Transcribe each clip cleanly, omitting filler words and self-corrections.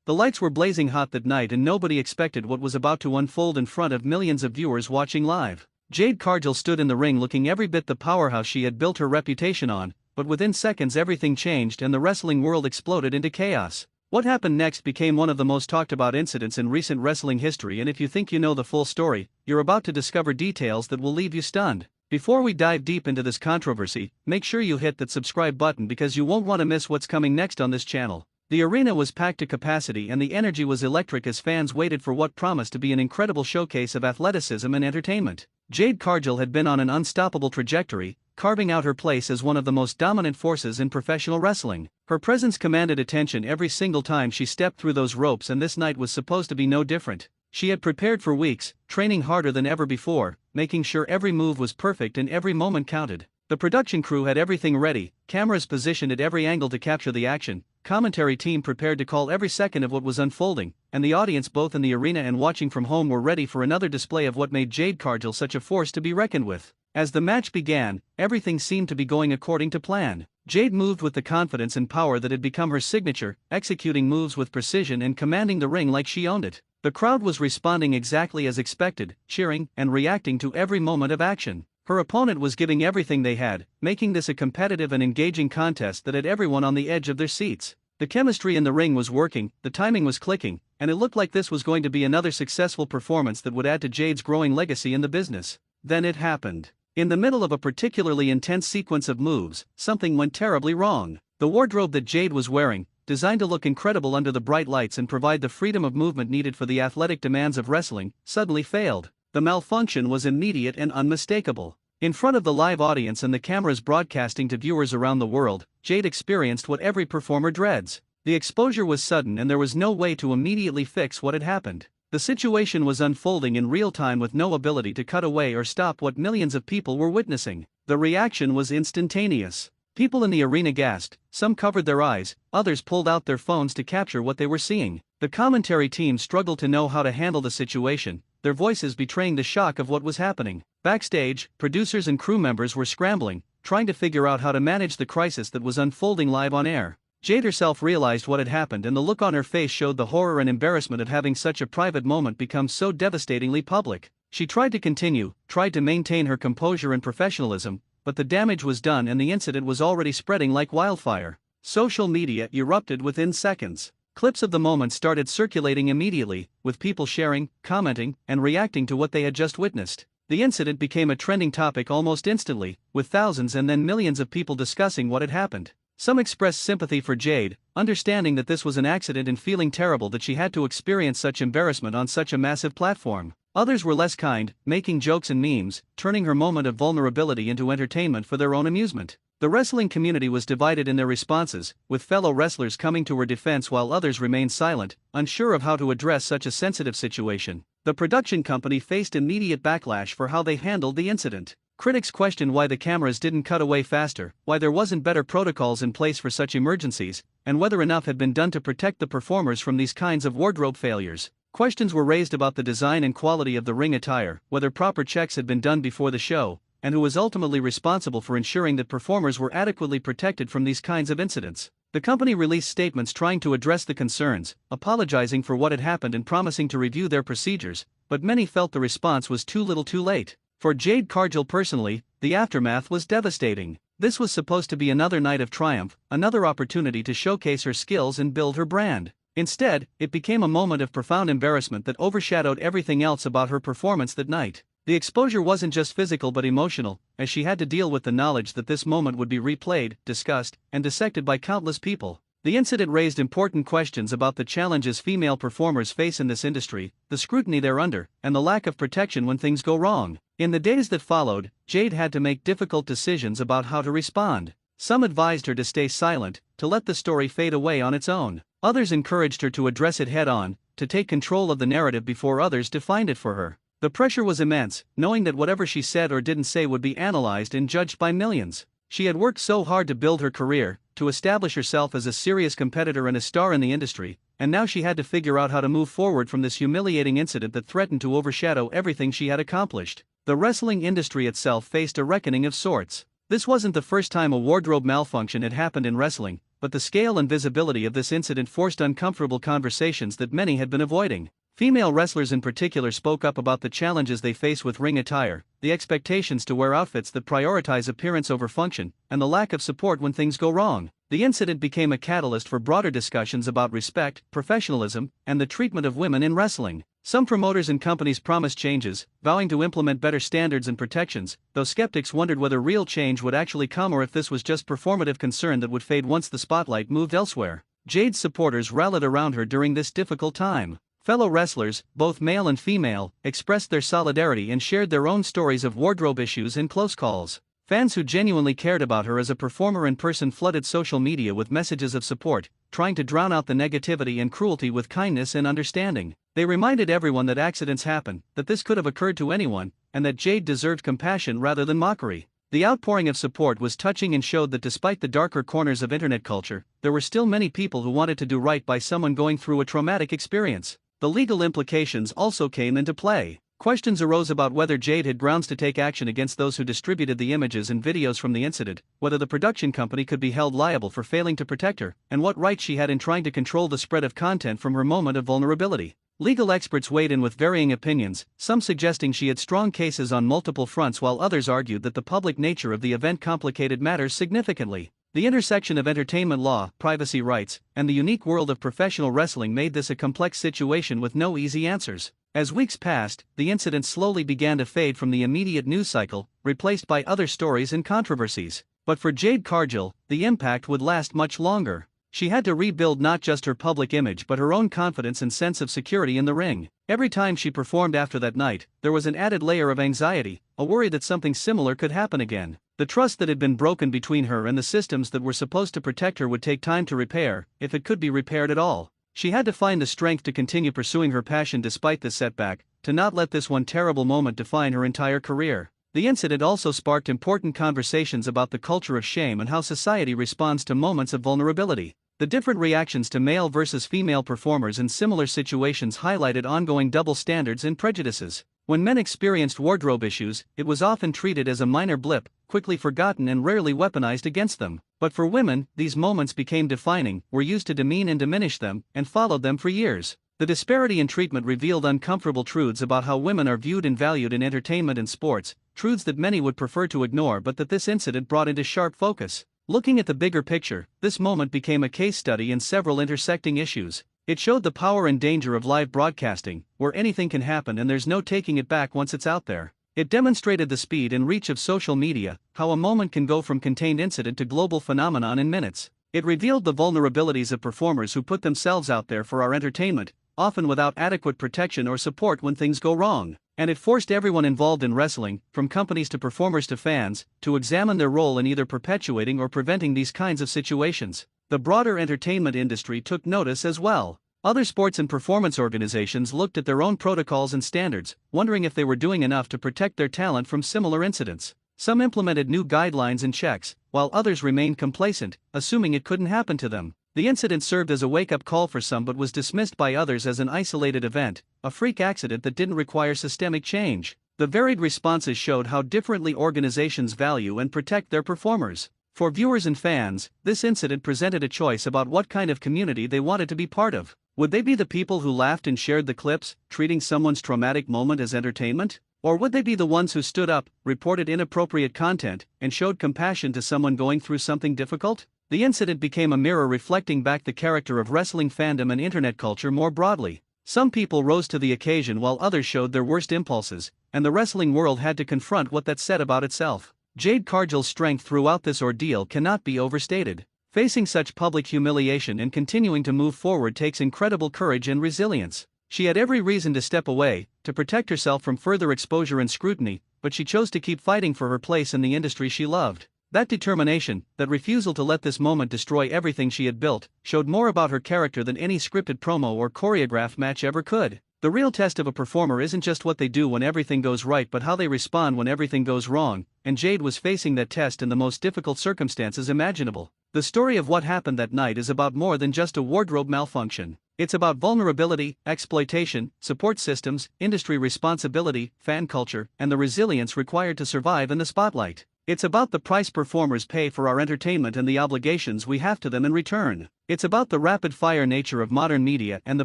The lights were blazing hot that night and nobody expected what was about to unfold in front of millions of viewers watching live. Jade Cargill stood in the ring looking every bit the powerhouse she had built her reputation on, but within seconds everything changed and the wrestling world exploded into chaos. What happened next became one of the most talked about incidents in recent wrestling history, and if you think you know the full story, you're about to discover details that will leave you stunned. Before we dive deep into this controversy, make sure you hit that subscribe button because you won't want to miss what's coming next on this channel. The arena was packed to capacity and the energy was electric as fans waited for what promised to be an incredible showcase of athleticism and entertainment. Jade Cargill had been on an unstoppable trajectory, carving out her place as one of the most dominant forces in professional wrestling. Her presence commanded attention every single time she stepped through those ropes, and this night was supposed to be no different. She had prepared for weeks, training harder than ever before, making sure every move was perfect and every moment counted. The production crew had everything ready, cameras positioned at every angle to capture the action, commentary team prepared to call every second of what was unfolding, and the audience both in the arena and watching from home were ready for another display of what made Jade Cargill such a force to be reckoned with. As the match began, everything seemed to be going according to plan. Jade moved with the confidence and power that had become her signature, executing moves with precision and commanding the ring like she owned it. The crowd was responding exactly as expected, cheering and reacting to every moment of action. Her opponent was giving everything they had, making this a competitive and engaging contest that had everyone on the edge of their seats. The chemistry in the ring was working, the timing was clicking, and it looked like this was going to be another successful performance that would add to Jade's growing legacy in the business. Then it happened. In the middle of a particularly intense sequence of moves, something went terribly wrong. The wardrobe that Jade was wearing, designed to look incredible under the bright lights and provide the freedom of movement needed for the athletic demands of wrestling, suddenly failed. The malfunction was immediate and unmistakable. In front of the live audience and the cameras broadcasting to viewers around the world, Jade experienced what every performer dreads. The exposure was sudden and there was no way to immediately fix what had happened. The situation was unfolding in real time with no ability to cut away or stop what millions of people were witnessing. The reaction was instantaneous. People in the arena gasped, some covered their eyes, others pulled out their phones to capture what they were seeing. The commentary team struggled to know how to handle the situation, their voices betraying the shock of what was happening. Backstage, producers and crew members were scrambling, trying to figure out how to manage the crisis that was unfolding live on air. Jade herself realized what had happened, and the look on her face showed the horror and embarrassment of having such a private moment become so devastatingly public. She tried to continue, tried to maintain her composure and professionalism, but the damage was done and the incident was already spreading like wildfire. Social media erupted within seconds. Clips of the moment started circulating immediately, with people sharing, commenting, and reacting to what they had just witnessed. The incident became a trending topic almost instantly, with thousands and then millions of people discussing what had happened. Some expressed sympathy for Jade, understanding that this was an accident and feeling terrible that she had to experience such embarrassment on such a massive platform. Others were less kind, making jokes and memes, turning her moment of vulnerability into entertainment for their own amusement. The wrestling community was divided in their responses, with fellow wrestlers coming to her defense while others remained silent, unsure of how to address such a sensitive situation. The production company faced immediate backlash for how they handled the incident. Critics questioned why the cameras didn't cut away faster, why there wasn't better protocols in place for such emergencies, and whether enough had been done to protect the performers from these kinds of wardrobe failures. Questions were raised about the design and quality of the ring attire, whether proper checks had been done before the show, and who was ultimately responsible for ensuring that performers were adequately protected from these kinds of incidents. The company released statements trying to address the concerns, apologizing for what had happened and promising to review their procedures, but many felt the response was too little too late. For Jade Cargill personally, the aftermath was devastating. This was supposed to be another night of triumph, another opportunity to showcase her skills and build her brand. Instead, it became a moment of profound embarrassment that overshadowed everything else about her performance that night. The exposure wasn't just physical but emotional, as she had to deal with the knowledge that this moment would be replayed, discussed, and dissected by countless people. The incident raised important questions about the challenges female performers face in this industry, the scrutiny they're under, and the lack of protection when things go wrong. In the days that followed, Jade had to make difficult decisions about how to respond. Some advised her to stay silent, to let the story fade away on its own. Others encouraged her to address it head-on, to take control of the narrative before others defined it for her. The pressure was immense, knowing that whatever she said or didn't say would be analyzed and judged by millions. She had worked so hard to build her career, to establish herself as a serious competitor and a star in the industry, and now she had to figure out how to move forward from this humiliating incident that threatened to overshadow everything she had accomplished. The wrestling industry itself faced a reckoning of sorts. This wasn't the first time a wardrobe malfunction had happened in wrestling, but the scale and visibility of this incident forced uncomfortable conversations that many had been avoiding. Female wrestlers in particular spoke up about the challenges they face with ring attire, the expectations to wear outfits that prioritize appearance over function, and the lack of support when things go wrong. The incident became a catalyst for broader discussions about respect, professionalism, and the treatment of women in wrestling. Some promoters and companies promised changes, vowing to implement better standards and protections, though skeptics wondered whether real change would actually come or if this was just performative concern that would fade once the spotlight moved elsewhere. Jade's supporters rallied around her during this difficult time. Fellow wrestlers, both male and female, expressed their solidarity and shared their own stories of wardrobe issues and close calls. Fans who genuinely cared about her as a performer in person flooded social media with messages of support, trying to drown out the negativity and cruelty with kindness and understanding. They reminded everyone that accidents happen, that this could have occurred to anyone, and that Jade deserved compassion rather than mockery. The outpouring of support was touching and showed that despite the darker corners of internet culture, there were still many people who wanted to do right by someone going through a traumatic experience. The legal implications also came into play. Questions arose about whether Jade had grounds to take action against those who distributed the images and videos from the incident, whether the production company could be held liable for failing to protect her, and what right she had in trying to control the spread of content from her moment of vulnerability. Legal experts weighed in with varying opinions, some suggesting she had strong cases on multiple fronts while others argued that the public nature of the event complicated matters significantly. The intersection of entertainment law, privacy rights, and the unique world of professional wrestling made this a complex situation with no easy answers. As weeks passed, the incident slowly began to fade from the immediate news cycle, replaced by other stories and controversies. But for Jade Cargill, the impact would last much longer. She had to rebuild not just her public image but her own confidence and sense of security in the ring. Every time she performed after that night, there was an added layer of anxiety, a worry that something similar could happen again. The trust that had been broken between her and the systems that were supposed to protect her would take time to repair, if it could be repaired at all. She had to find the strength to continue pursuing her passion despite this setback, to not let this one terrible moment define her entire career. The incident also sparked important conversations about the culture of shame and how society responds to moments of vulnerability. The different reactions to male versus female performers in similar situations highlighted ongoing double standards and prejudices. When men experienced wardrobe issues, it was often treated as a minor blip, quickly forgotten and rarely weaponized against them. But for women, these moments became defining, were used to demean and diminish them, and followed them for years. The disparity in treatment revealed uncomfortable truths about how women are viewed and valued in entertainment and sports, truths that many would prefer to ignore but that this incident brought into sharp focus. Looking at the bigger picture, this moment became a case study in several intersecting issues. It showed the power and danger of live broadcasting, where anything can happen and there's no taking it back once it's out there. It demonstrated the speed and reach of social media, how a moment can go from contained incident to global phenomenon in minutes. It revealed the vulnerabilities of performers who put themselves out there for our entertainment, often without adequate protection or support when things go wrong. And it forced everyone involved in wrestling, from companies to performers to fans, to examine their role in either perpetuating or preventing these kinds of situations. The broader entertainment industry took notice as well. Other sports and performance organizations looked at their own protocols and standards, wondering if they were doing enough to protect their talent from similar incidents. Some implemented new guidelines and checks, while others remained complacent, assuming it couldn't happen to them. The incident served as a wake-up call for some but was dismissed by others as an isolated event, a freak accident that didn't require systemic change. The varied responses showed how differently organizations value and protect their performers. For viewers and fans, this incident presented a choice about what kind of community they wanted to be part of. Would they be the people who laughed and shared the clips, treating someone's traumatic moment as entertainment? Or would they be the ones who stood up, reported inappropriate content, and showed compassion to someone going through something difficult? The incident became a mirror reflecting back the character of wrestling fandom and internet culture more broadly. Some people rose to the occasion while others showed their worst impulses, and the wrestling world had to confront what that said about itself. Jade Cargill's strength throughout this ordeal cannot be overstated. Facing such public humiliation and continuing to move forward takes incredible courage and resilience. She had every reason to step away, to protect herself from further exposure and scrutiny, but she chose to keep fighting for her place in the industry she loved. That determination, that refusal to let this moment destroy everything she had built, showed more about her character than any scripted promo or choreographed match ever could. The real test of a performer isn't just what they do when everything goes right but how they respond when everything goes wrong, and Jade was facing that test in the most difficult circumstances imaginable. The story of what happened that night is about more than just a wardrobe malfunction. It's about vulnerability, exploitation, support systems, industry responsibility, fan culture, and the resilience required to survive in the spotlight. It's about the price performers pay for our entertainment and the obligations we have to them in return. It's about the rapid-fire nature of modern media and the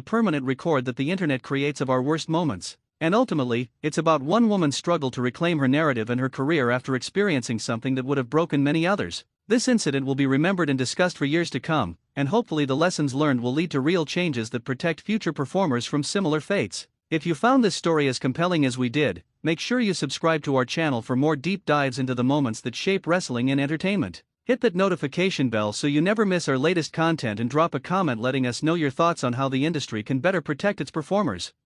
permanent record that the internet creates of our worst moments. And ultimately, it's about one woman's struggle to reclaim her narrative and her career after experiencing something that would have broken many others. This incident will be remembered and discussed for years to come, and hopefully the lessons learned will lead to real changes that protect future performers from similar fates. If you found this story as compelling as we did, make sure you subscribe to our channel for more deep dives into the moments that shape wrestling and entertainment. Hit that notification bell so you never miss our latest content and drop a comment letting us know your thoughts on how the industry can better protect its performers.